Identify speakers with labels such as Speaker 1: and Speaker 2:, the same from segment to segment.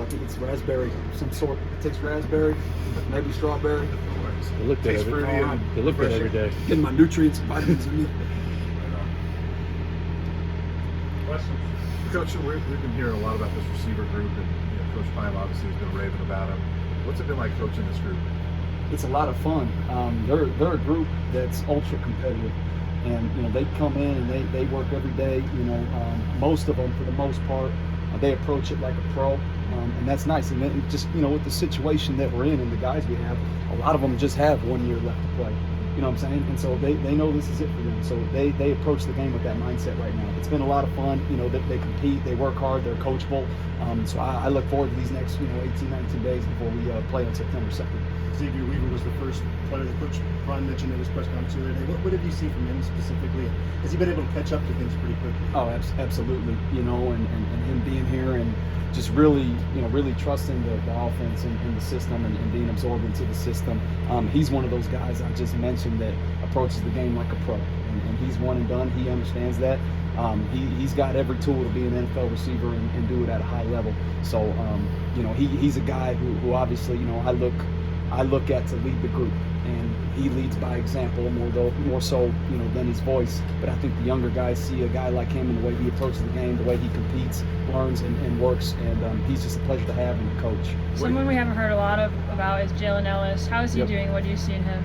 Speaker 1: think it's raspberry, some sort. It takes raspberry, maybe strawberry.
Speaker 2: They look good every day.
Speaker 1: Getting my nutrients and vitamins in me.
Speaker 3: Questions? Coach, we've been hearing a lot about this receiver group, and Coach Pine obviously has been raving about him. What's it been like coaching this group?
Speaker 1: It's a lot of fun. They're a group that's ultra competitive, and they come in and they work every day. Most of them, for the most part, they approach it like a pro, and that's nice. And then just with the situation that we're in and the guys we have, a lot of them just have 1 year left to play. You know what I'm saying? And so they know this is it for them. So they approach the game with that mindset right now. It's been a lot of fun. They compete, they work hard, they're coachable. So I look forward to these next 18, 19 days before we play on September 2nd.
Speaker 4: Xavier Weaver was the first player that Coach Ron mentioned in his press conference the other day. What have you seen from him specifically? Has he been able to catch up to things pretty quickly?
Speaker 1: Oh, absolutely. And him being here and just really trusting the offense and the system and being absorbed into the system. He's one of those guys I just mentioned that approaches the game like a pro, and he's one and done. He understands that. He's got every tool to be an NFL receiver and do it at a high level. So he's a guy who obviously I look at to lead the group, and he leads by example more so than his voice. But I think the younger guys see a guy like him and the way he approaches the game, the way he competes, learns, and works, and he's just a pleasure to have and coach.
Speaker 5: Someone we haven't heard a lot about is Jalen Ellis. How is he doing? What do you see in him?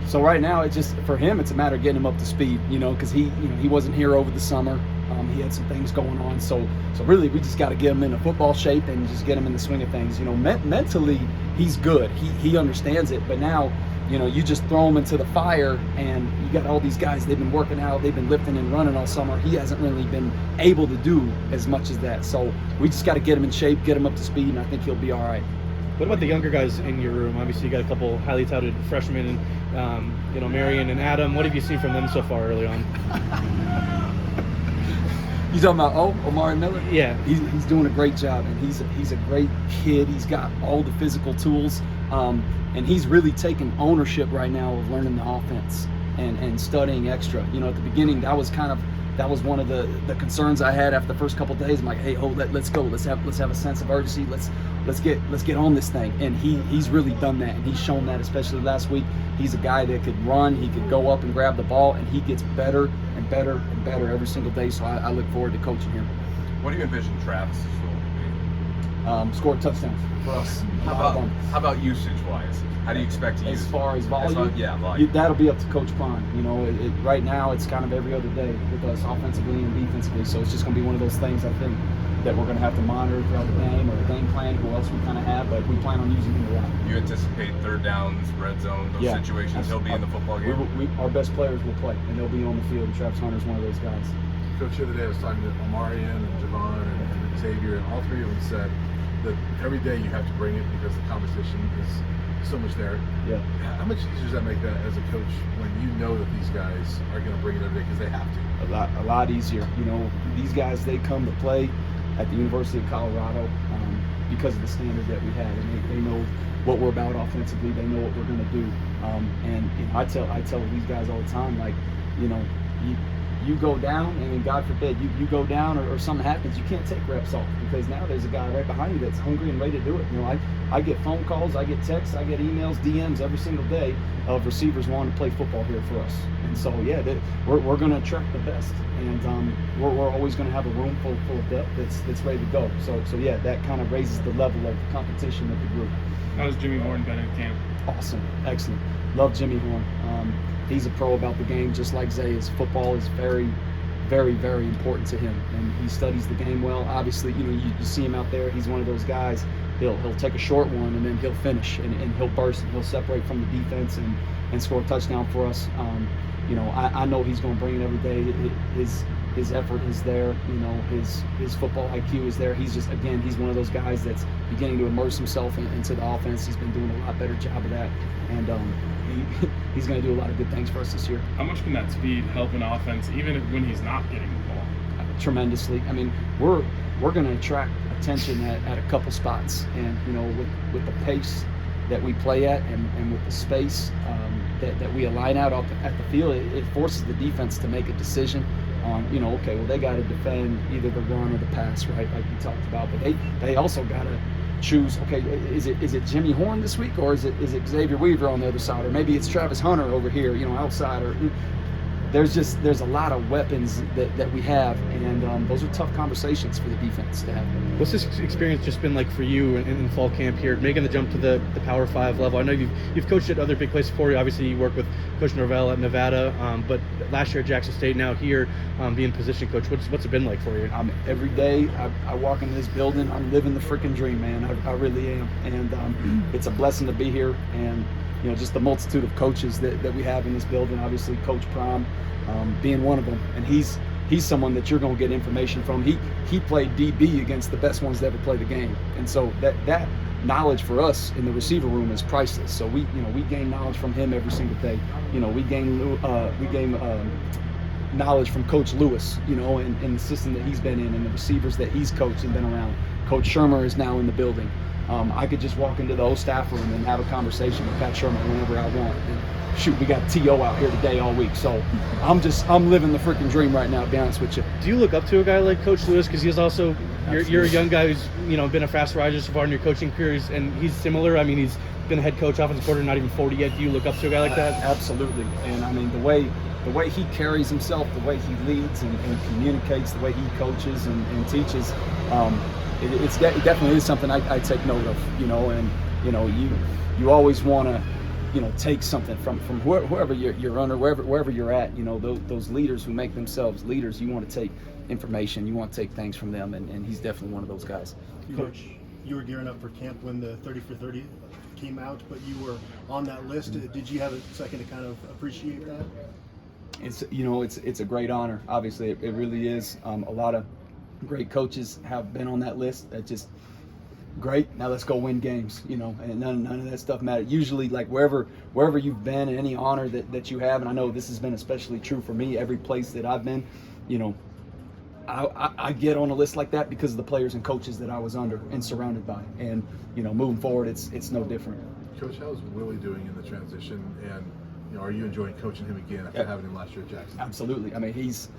Speaker 1: So right now, for him, it's a matter of getting him up to speed, because he wasn't here over the summer. He had some things going on, so really we just got to get him in a football shape and just get him in the swing of things. Mentally he's good. He understands it, but now you just throw him into the fire, and you got all these guys. They've been working out, they've been lifting and running all summer. He hasn't really been able to do as much as that. So we just got to get him in shape, get him up to speed, and I think he'll be all right.
Speaker 2: What about the younger guys in your room? Obviously, you got a couple highly touted freshmen, and Marion and Adam. What have you seen from them so far early on?
Speaker 1: You talking about Omari Miller?
Speaker 2: Yeah,
Speaker 1: he's doing a great job, and he's a great kid. He's got all the physical tools, and he's really taking ownership right now of learning the offense and studying extra. At the beginning, that was one of the concerns I had after the first couple of days. I'm like, hey, let's go. Let's have a sense of urgency. Let's get on this thing. And he's really done that, and he's shown that, especially last week. He's a guy that could run, he could go up and grab the ball, and he gets better and better and better every single day. So I look forward to coaching him.
Speaker 6: What do you envision Travis' role to be?
Speaker 1: Score touchdowns for us.
Speaker 6: How about usage-wise? How do you expect to use it?
Speaker 1: As far as volume?
Speaker 6: Volume.
Speaker 1: That'll be up to Coach Prime. Right now it's kind of every other day with us offensively and defensively. So it's just going to be one of those things, I think, that we're going to have to monitor throughout the game, or the game plan, who else we kind of have, but we plan on using him a lot.
Speaker 6: You anticipate third downs, red zone, those situations, he'll be in the football game?
Speaker 1: Our best players will play, and they'll be on the field, and Travis Hunter's one of those guys.
Speaker 3: Coach, the other day I was talking to Omarion and Javon and Xavier, and all three of them said that every day you have to bring it because the competition is so much there.
Speaker 1: Yeah.
Speaker 3: How much easier does that make that as a coach when you know that these guys are going to bring it every day because they have to?
Speaker 1: A lot easier. These guys, they come to play at the University of Colorado because of the standard that we have, and they know what we're about offensively. They know what we're going to do, and I tell these guys all the time, like, you go down, and God forbid you go down or something happens, you can't take reps off, because now there's a guy right behind you that's hungry and ready to do it. I get phone calls, I get texts, I get emails, DMs every single day of receivers wanting to play football here for us. And so we're going to attract the best, and we're always going to have a room full of depth that's ready to go. So that kind of raises the level of competition of the group.
Speaker 7: How's Jimmy Horn been in camp?
Speaker 1: Awesome, excellent. Love Jimmy Horn. He's a pro about the game, just like Zay is. Football is very, very, very important to him, and he studies the game well. Obviously, you see him out there. He's one of those guys. He'll take a short one, and then he'll finish, and he'll burst, and he'll separate from the defense and score a touchdown for us. I know he's going to bring it every day. His effort is there. His football IQ is there. He's one of those guys that's beginning to immerse himself into the offense. He's been doing a lot better job of that, and he's going to do a lot of good things for us this year.
Speaker 7: How much can that speed help an offense, even when he's not getting the ball?
Speaker 1: Tremendously. I mean, we're going to attract attention at a couple spots, and with the pace that we play at, and with the space that we align out at the field, it forces the defense to make a decision on, okay, well, they got to defend either the run or the pass, right, like we talked about, but they also got to choose, okay, is it Jimmy Horn this week, or is it Xavier Weaver on the other side, or maybe it's Travis Hunter over here, outside, or there's a lot of weapons that we have, and those are tough conversations for the defense to have.
Speaker 2: What's this experience just been like for you in fall camp here, making the jump to the Power 5 level? I know you've coached at other big places before. Obviously, you work with Coach Norvell at Nevada, but last year at Jackson State, now here being position coach. What's it been like for you?
Speaker 1: Every day I walk into this building, I'm living the freaking dream, man. I really am, and it's a blessing to be here, and just the multitude of coaches that we have in this building. Obviously, Coach Prime being one of them, and he's someone that you're going to get information from. He played DB against the best ones to ever play the game, and so that knowledge for us in the receiver room is priceless. So we gain knowledge from him every single day. We gain knowledge from Coach Lewis, and the system that he's been in, and the receivers that he's coached and been around. Coach Shermer is now in the building. I could just walk into the old staff room and have a conversation with Pat Shermer whenever I want. And shoot, we got T.O. out here today all week, so I'm living the freaking dream right now, to be honest with you.
Speaker 2: Do you look up to a guy like Coach Lewis, because he's also you're a young guy who's been a fast riser so far in your coaching careers, and he's similar? I mean, he's been a head coach, offensive coordinator, not even 40 yet. Do you look up to a guy like that?
Speaker 1: Absolutely, and I mean the way he carries himself, the way he leads and communicates, the way he coaches and teaches. It definitely is something I take note of, and you always want to take something from whoever you're under, wherever you're at. Those leaders who make themselves leaders, you want to take information, you want to take things from them, and he's definitely one of those guys.
Speaker 4: Coach, you were gearing up for camp when the 30 for 30 came out, but you were on that list. Did you have a second to kind of appreciate that?
Speaker 1: It's a great honor. Obviously, it really is. A lot of great coaches have been on that list. That's just great. Now let's go win games, and none of that stuff matters. Usually, like wherever you've been, and any honor that you have, and I know this has been especially true for me, every place that I've been, I get on a list like that because of the players and coaches that I was under and surrounded by. And, moving forward, it's no different.
Speaker 3: Coach, how's Willie doing in the transition, and are you enjoying coaching him again after having him last year at Jackson?
Speaker 1: Absolutely. I mean, he's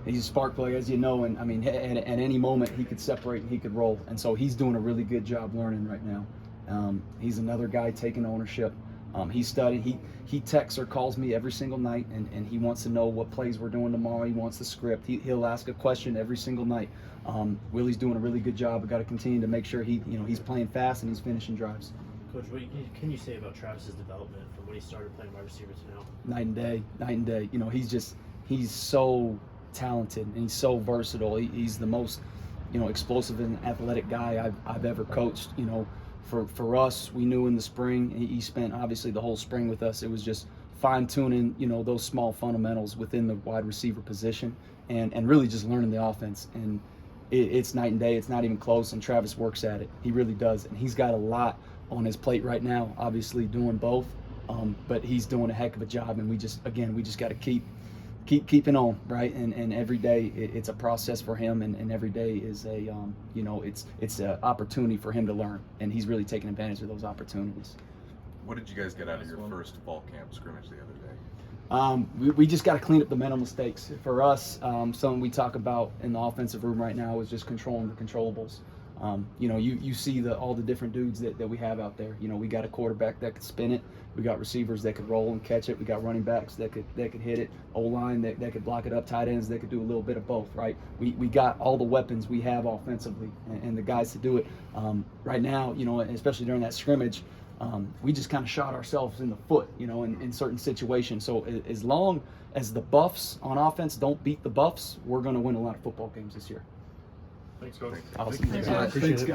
Speaker 1: a spark player, as you know, and I mean, at any moment he could separate and he could roll, and so he's doing a really good job learning right now. He's another guy taking ownership. He's studied. He texts or calls me every single night, and he wants to know what plays we're doing tomorrow. He wants the script. He'll ask a question every single night. Willie's doing a really good job. We've got to continue to make sure he's playing fast and he's finishing drives.
Speaker 8: Coach, what can you say about Travis's development from when he started playing wide receiver to now?
Speaker 1: Night and day. He's so talented and he's so versatile. He's the most explosive and athletic guy I've ever coached. For us, we knew in the spring, he spent obviously the whole spring with us. It was just fine-tuning those small fundamentals within the wide receiver position, and really just learning the offense. And it's night and day. It's not even close, and Travis works at it. He really does, and he's got a lot on his plate right now, obviously doing both, but he's doing a heck of a job, and we just got to keep keeping on, right? And every day it's a process for him, and every day is a it's an opportunity for him to learn, and he's really taking advantage of those opportunities.
Speaker 6: What did you guys get out of your first fall camp scrimmage the other day?
Speaker 1: We just got to clean up the mental mistakes. For us, something we talk about in the offensive room right now is just controlling the controllables. You see all the different dudes that we have out there. We got a quarterback that could spin it. We got receivers that could roll and catch it. We got running backs that could hit it. O-line that could block it up. Tight ends that could do a little bit of both, right? We got all the weapons we have offensively and the guys to do it. Right now, especially during that scrimmage, we just kind of shot ourselves in the foot, in certain situations. So as long as the buffs on offense don't beat the buffs, we're going to win a lot of football games this year.
Speaker 7: Thanks, Coach.
Speaker 1: Awesome.
Speaker 2: Thanks, guys.